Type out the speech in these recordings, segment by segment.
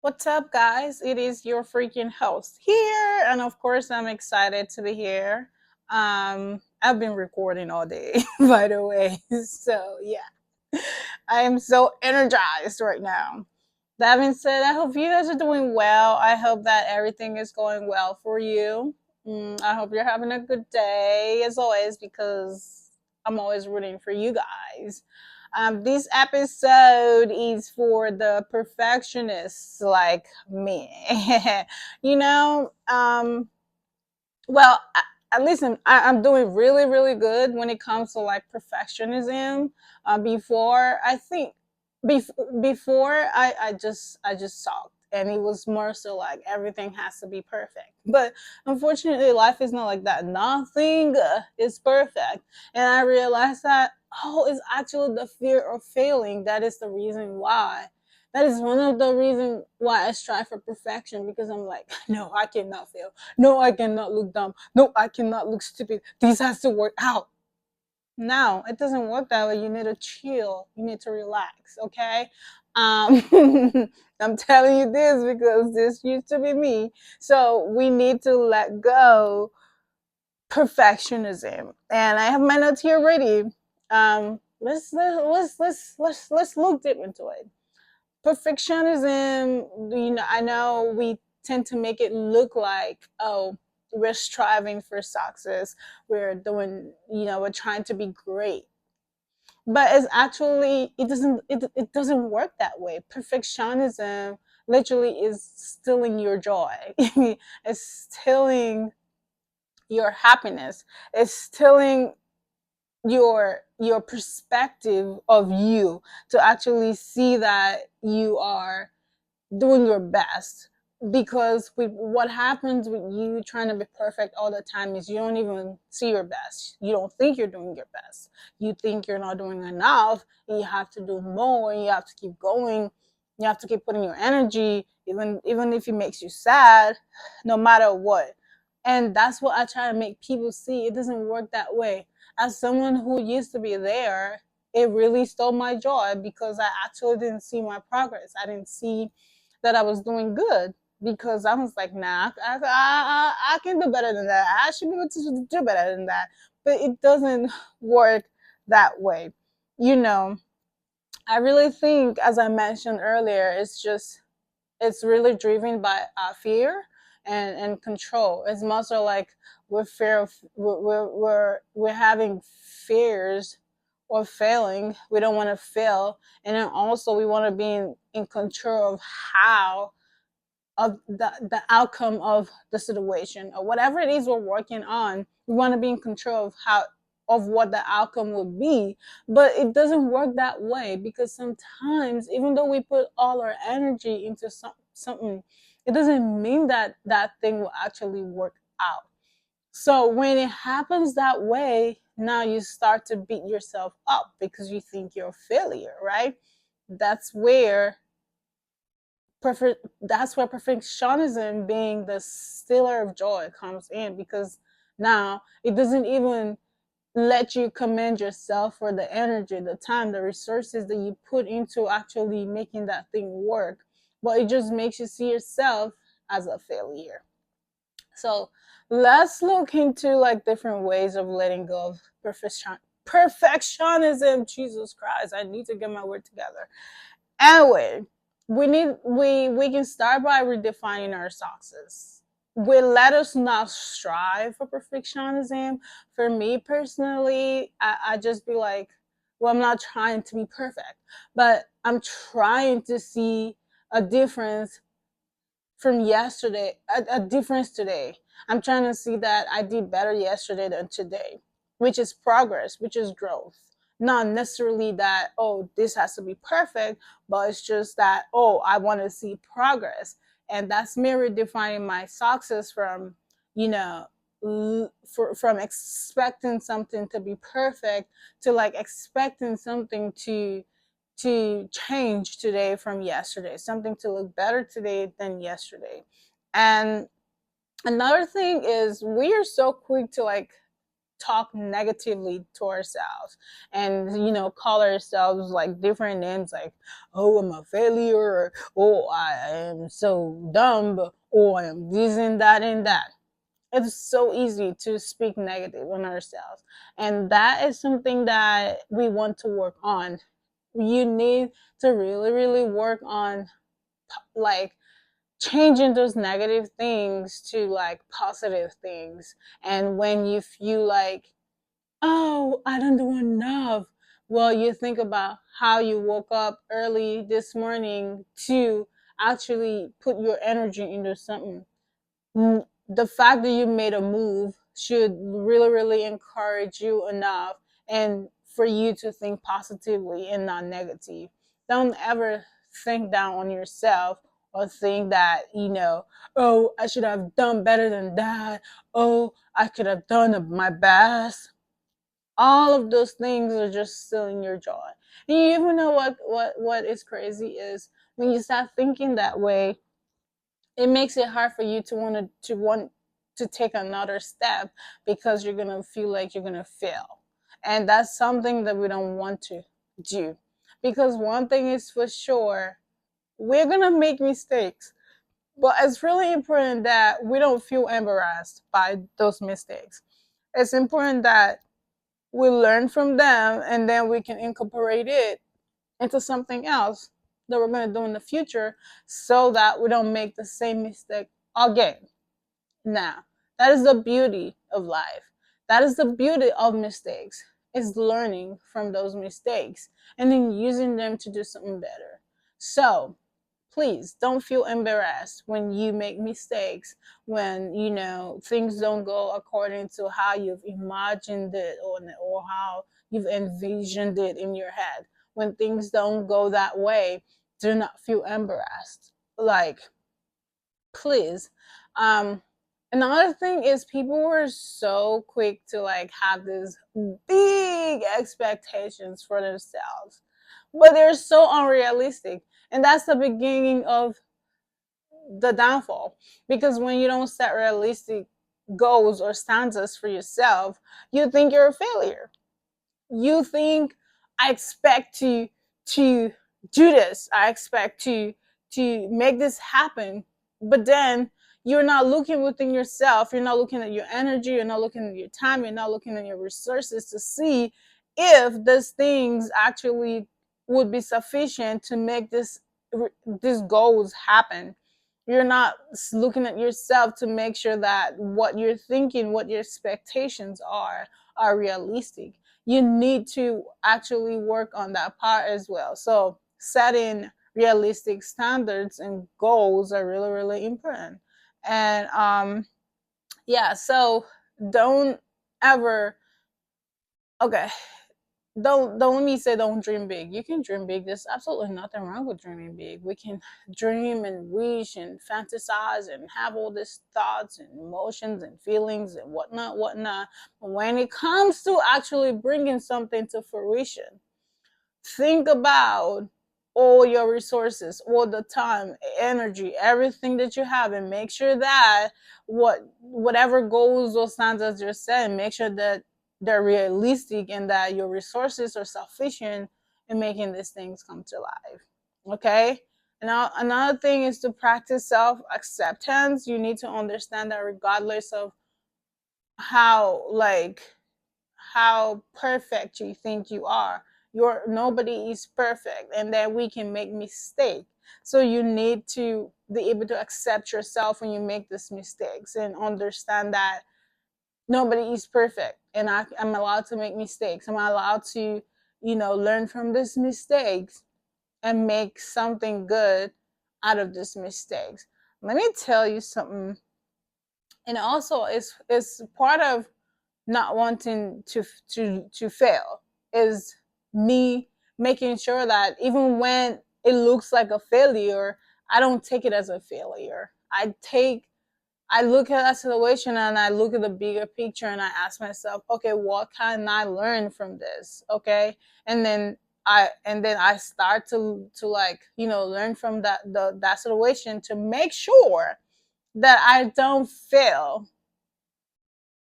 What's up, guys? It is your freaking host here, and of course, I'm excited to be here. I've been recording all day, by the way, so yeah, I am so energized right now. That being said, I hope you guys are doing well. I hope that everything is going well for you. I hope you're having a good day, as always, because I'm always rooting for you guys. This episode is for the perfectionists like me. you know, um, well, listen, I'm doing really, really good when it comes to like perfectionism. Before, I think, before I just sucked, and it was more so like everything has to be perfect. But unfortunately, life is not like that. Nothing is perfect, and I realized that it's actually the fear of failing that is the reason why. That is one of the reasons why I strive for perfection, because I'm like, no, I cannot fail. No, I cannot look dumb. No, I cannot look stupid. This has to work out. No, it doesn't work that way. You need to chill. You need to relax. Okay. Um, I'm telling you this because this used to be me. So we need to let go perfectionism. And I have my notes here ready. Let's look deep into it. Perfectionism, I know we tend to make it look like, oh, we're striving for success, we're doing, we're trying to be great. But it's actually, it doesn't work that way. Perfectionism literally is stealing your joy. It's stealing your happiness. It's stealing your perspective of you, to actually see that you are doing your best. Because what happens with you trying to be perfect all the time is you don't even see your best. You don't think you're doing your best. You think you're not doing enough, and you have to do more, and you have to keep going. You have to keep putting your energy, even if it makes you sad, no matter what. And that's what I try to make people see. It doesn't work that way. As someone who used to be there, it really stole my joy, because I actually didn't see my progress. I didn't see that I was doing good, because I was like, nah, I can do better than that. I should be able to do better than that. But it doesn't work that way. You know, I really think, as I mentioned earlier, it's really driven by fear and control. It's mostly like we're having fears or failing. We don't want to fail, and then also we want to be in control of how of the outcome of the situation, or whatever it is we're working on. We want to be in control of how of what the outcome will be. But it doesn't work that way, because sometimes, even though we put all our energy into something, it doesn't mean that that thing will actually work out. So when it happens that way, now you start to beat yourself up because you think you're a failure, right? That's where that's where perfectionism, being the stealer of joy, comes in, because now it doesn't even let you commend yourself for the energy, the time, the resources that you put into actually making that thing work, but it just makes you see yourself as a failure. So let's look into like different ways of letting go of perfectionism. Jesus Christ, I need to get my word together. Anyway, we can start by redefining our success. We let us not strive for perfectionism. For me personally, I just be like, well, I'm not trying to be perfect, but I'm trying to see a difference from yesterday, a difference today. I'm trying to see that I did better yesterday than today, which is progress, which is growth. Not necessarily that, oh, this has to be perfect, but it's just that, oh, I want to see progress. And that's me redefining my success from, you know, from expecting something to be perfect to like expecting something to change today from yesterday, something to look better today than yesterday. And another thing is, we are so quick to like talk negatively to ourselves, and call ourselves like different names, like, oh, I'm a failure, or, oh, I am so dumb, or I am this and that. It's so easy to speak negative on ourselves, and that is something that we want to work on. You need to really, really work on, like, changing those negative things to like positive things. And when you feel like, oh, I don't do enough, well, you think about how you woke up early this morning to actually put your energy into something. The fact that you made a move should really, really encourage you enough, and for you to think positively and not negative. Don't ever think down on yourself, or think that, oh, I should have done better than that. Oh, I could have done my best. All of those things are just stealing your joy. And you even know what is crazy is, when you start thinking that way, it makes it hard for you to take another step, because you're gonna feel like you're gonna fail, and that's something that we don't want to do. Because one thing is for sure, we're gonna make mistakes, but it's really important that we don't feel embarrassed by those mistakes. It's important that we learn from them, and then we can incorporate it into something else that we're going to do in the future, so that we don't make the same mistake again. Now, that is the beauty of life. That is the beauty of mistakes, is learning from those mistakes and then using them to do something better. So, please don't feel embarrassed when you make mistakes, when things don't go according to how you've imagined it, or how you've envisioned it in your head. When things don't go that way, do not feel embarrassed. Like, please. um Another thing is, people were so quick to like have these big expectations for themselves, but they're so unrealistic, and that's the beginning of the downfall. Because when you don't set realistic goals or standards for yourself, you think you're a failure. You think, I expect to do this, I expect to make this happen. But then you're not looking within yourself, you're not looking at your energy, you're not looking at your time, you're not looking at your resources to see if these things actually would be sufficient to make these goals happen. You're not looking at yourself to make sure that what you're thinking, what your expectations are realistic. You need to actually work on that part as well. So setting realistic standards and goals are really, really important. And yeah, so don't ever, okay, don't let me say don't dream big. You can dream big. There's absolutely nothing wrong with dreaming big. We can dream and wish and fantasize and have all these thoughts and emotions and feelings and whatnot. But when it comes to actually bringing something to fruition, think about all your resources, all the time, energy, everything that you have, and make sure that whatever goals or standards you're setting, make sure that they're realistic, and that your resources are sufficient in making these things come to life. Okay. Now, another thing is to practice self acceptance. You need to understand that regardless of how, like, how perfect you think you are, nobody is perfect, and that we can make mistake. So you need to be able to accept yourself when you make these mistakes, and understand that nobody is perfect, and I'm allowed to make mistakes. I'm allowed to learn from these mistakes and make something good out of these mistakes. Let me tell you something. And also, it's part of not wanting to fail, is me making sure that even when it looks like a failure, I don't take it as a failure. I look at that situation, and I look at the bigger picture, and I ask myself, okay, what can I learn from this? Okay. And then I start to like, learn from that situation, to make sure that I don't fail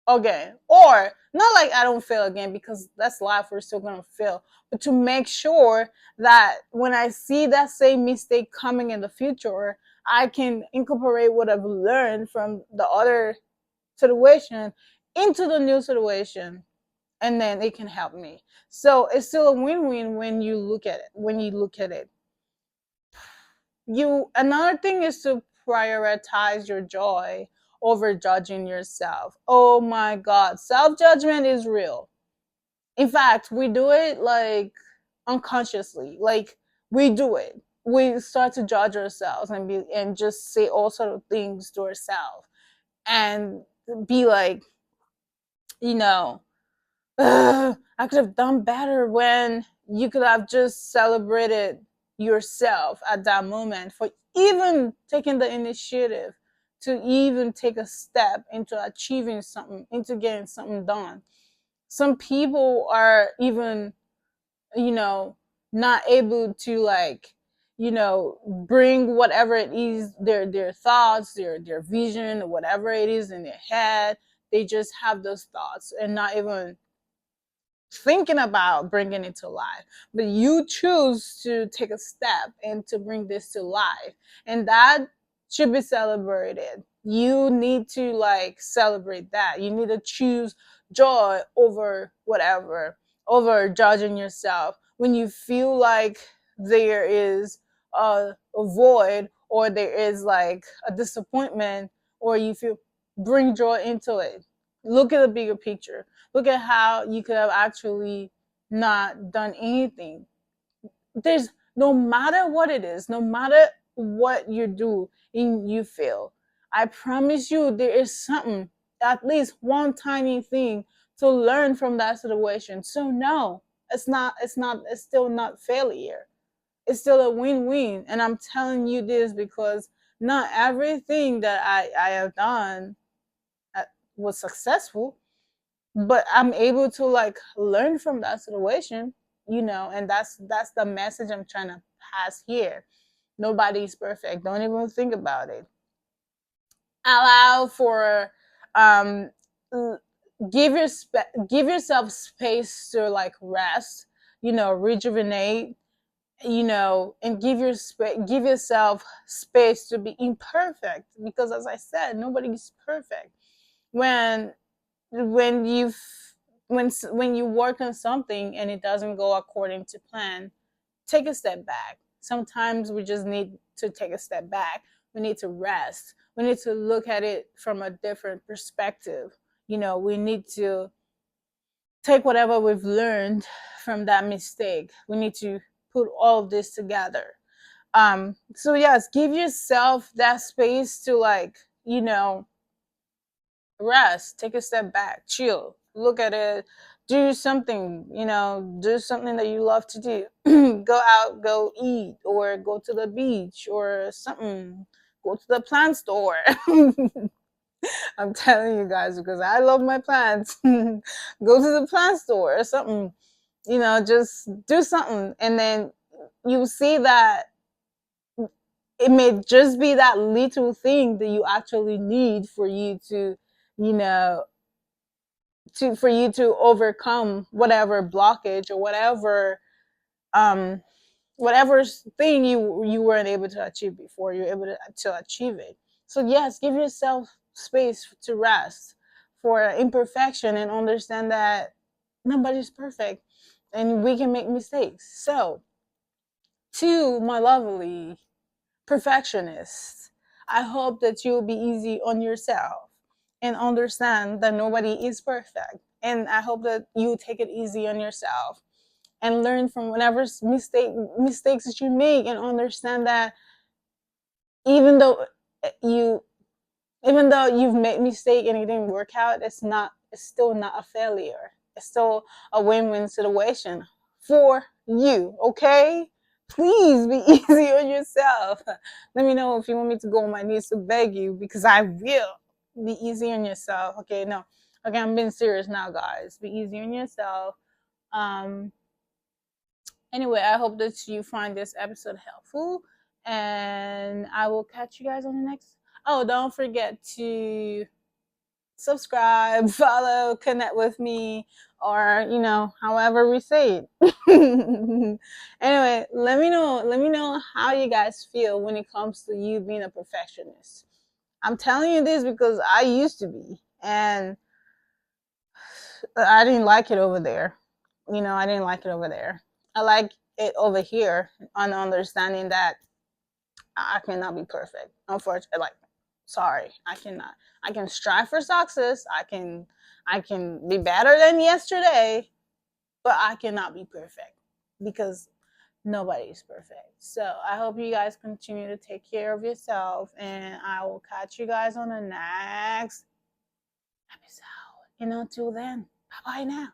again. Or not like I don't fail again, because that's life, we're still gonna fail. But to make sure that when I see that same mistake coming in the future, I can incorporate what I've learned from the other situation into the new situation, and then it can help me. So it's still a win-win when you look at it. When you look at it, you another thing is to prioritize your joy over judging yourself. Oh my god, self-judgment is real. In fact, we do it like unconsciously. Like, we do it, we start to judge ourselves and be and just say all sort of things to ourselves, and be like, you know, I could have done better, when you could have just celebrated yourself at that moment for even taking the initiative to even take a step into achieving something, into getting something done. Some people are even, you know, not able to, like, bring whatever it is, their thoughts, their vision, or whatever it is in their head. They just have those thoughts and not even thinking about bringing it to life. But you choose to take a step and to bring this to life, and that should be celebrated. You need to, like, celebrate that. You need to choose joy over whatever, over judging yourself. When you feel like there is a void, or there is like a disappointment, or you feel, bring joy into it. Look at the bigger picture. Look at how you could have actually not done anything. There's, no matter what it is, no matter what you do and you fail, I promise you there is something, at least one tiny thing, to learn from that situation. So no, it's still not failure. It's still a win-win. And I'm telling you this because not everything that I have done uh, was successful, but I'm able to, like, learn from that situation, and that's the message I'm trying to pass here. Nobody's perfect. Don't even think about it. Allow for, um give yourself space to, like, rest, rejuvenate, and give yourself space to be imperfect, because, as I said, nobody's perfect. when when you when you work on something and it doesn't go according to plan, take a step back. Sometimes we just need to take a step back. We need to rest. We need to look at it from a different perspective. We need to take whatever we've learned from that mistake. We need to put all of this together. So yes, give yourself that space to, like, rest, take a step back, chill, look at it, do something that you love to do. Go out, go eat, or go to the beach, or something. Go to the plant store. I'm telling you guys, because I love my plants. Go to the plant store or something. Just do something, and then you see that it may just be that little thing that you actually need for you to, you know, for you to overcome whatever blockage, or um whatever thing you weren't able to achieve before, you're able to achieve it. So yes, give yourself space to rest for imperfection, and understand that nobody's perfect, and we can make mistakes. So, to my lovely perfectionists, I hope that you'll be easy on yourself and understand that nobody is perfect. And I hope that you take it easy on yourself and learn from whatever mistakes that you make, and understand that even though you even though you've made mistake and it didn't work out, it's still not a failure. It's still a win-win situation for you, okay? Please be easy on yourself. Let me know if you want me to go on my knees to beg you, because I will. Be easy on yourself. Okay, no. Okay, I'm being serious now, guys. Be easy on yourself. Um anyway, I hope that you find this episode helpful, and I will catch you guys on the next. Oh, don't forget subscribe, follow, connect with me, or however we say it. Anyway, let me know how you guys feel when it comes to you being a perfectionist. I'm telling you this because I used to be, and I didn't like it over there. I didn't like it over there. I like it over here on understanding that I cannot be perfect. Unfortunately, like, sorry, I cannot. I can strive for success. I can be better than yesterday, but I cannot be perfect because nobody's perfect. So I hope you guys continue to take care of yourself, and I will catch you guys on the next episode. Until then, bye bye now.